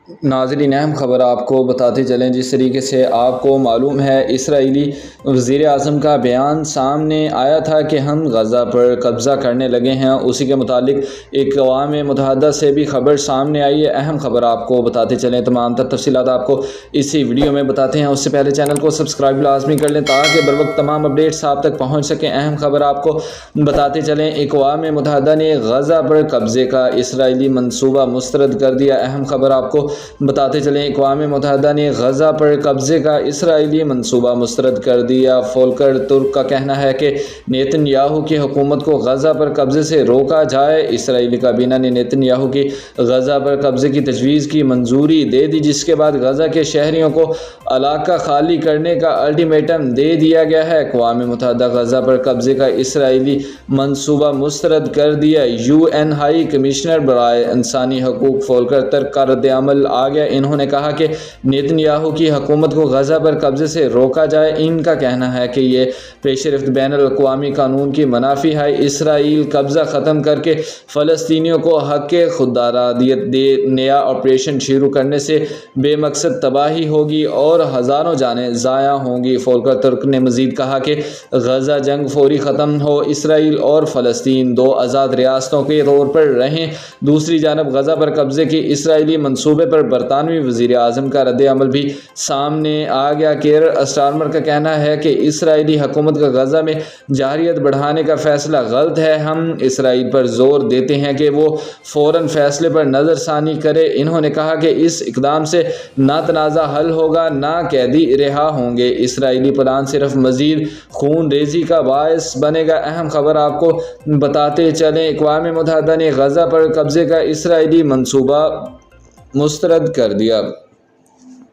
ناظرین اہم خبر آپ کو بتاتے چلیں، جس طریقے سے آپ کو معلوم ہے اسرائیلی وزیر اعظم کا بیان سامنے آیا تھا کہ ہم غزہ پر قبضہ کرنے لگے ہیں، اسی کے متعلق اقوام متحدہ سے بھی خبر سامنے آئی ہے۔ اہم خبر آپ کو بتاتے چلیں، تمام تر تفصیلات آپ کو اسی ویڈیو میں بتاتے ہیں۔ اس سے پہلے چینل کو سبسکرائب لازمی کر لیں تاکہ بر وقت تمام اپڈیٹس آپ تک پہنچ سکیں۔ اہم خبر آپ کو بتاتے چلیں، اقوام متحدہ نے غزہ پر قبضے کا اسرائیلی منصوبہ مسترد کر دیا۔ اہم خبر آپ کو بتاتے چلیں، اقوام متحدہ نے غزہ پر قبضے کا اسرائیلی منصوبہ مسترد کر دیا۔ فولکر ترک کا کہنا ہے کہ نیتن یاہو کی حکومت کو غزہ پر قبضے سے روکا جائے۔ اسرائیلی کابینہ نے نیتن یاہو کی غزہ پر قبضے کی تجویز کی منظوری دے دی، جس کے بعد غزہ کے شہریوں کو علاقہ خالی کرنے کا الٹیمیٹم دے دیا گیا ہے۔ اقوام متحدہ غزہ پر قبضے کا اسرائیلی منصوبہ مسترد کر دیا۔ UN ہائی کمشنر برائے انسانی حقوق فولکر ترک کا رد عمل آ گیا۔ انہوں نے کہا کہ نیتن یاہو کی حکومت کو غزہ پر قبضے سے روکا جائے۔ ان کا کہنا ہے کہ یہ پیش رفت بین الاقوامی قانون کی منافی ہے۔ اسرائیل قبضہ ختم کر کے فلسطینیوں کو حق خودارادیت دے، نیا آپریشن شروع کرنے سے بے مقصد تباہی ہوگی اور ہزاروں جانیں ضائع ہوں گی۔ فولکر ترک نے مزید کہا کہ غزہ جنگ فوری ختم ہو، اسرائیل اور فلسطین دو آزاد ریاستوں کے طور پر رہیں۔ دوسری جانب غزہ پر قبضے کے اسرائیلی منصوبے پر برطانوی وزیر اعظم کا رد عمل بھی سامنے آ گیا۔ کیئر اسٹارمر کا کہنا ہے کہ اسرائیلی حکومت کا غزہ میں جارحیت بڑھانے کا فیصلہ غلط ہے۔ ہم اسرائیل پر زور دیتے ہیں کہ وہ فوراً فیصلے پر نظر ثانی کرے۔ انہوں نے کہا کہ اس اقدام سے نہ تنازع حل ہوگا، نہ قیدی رہا ہوں گے۔ اسرائیلی پلان صرف مزید خون ریزی کا باعث بنے گا۔ اہم خبر آپ کو بتاتے چلیں، اقوام متحدہ نے غزہ پر قبضے کا اسرائیلی منصوبہ مسترد کر دیا۔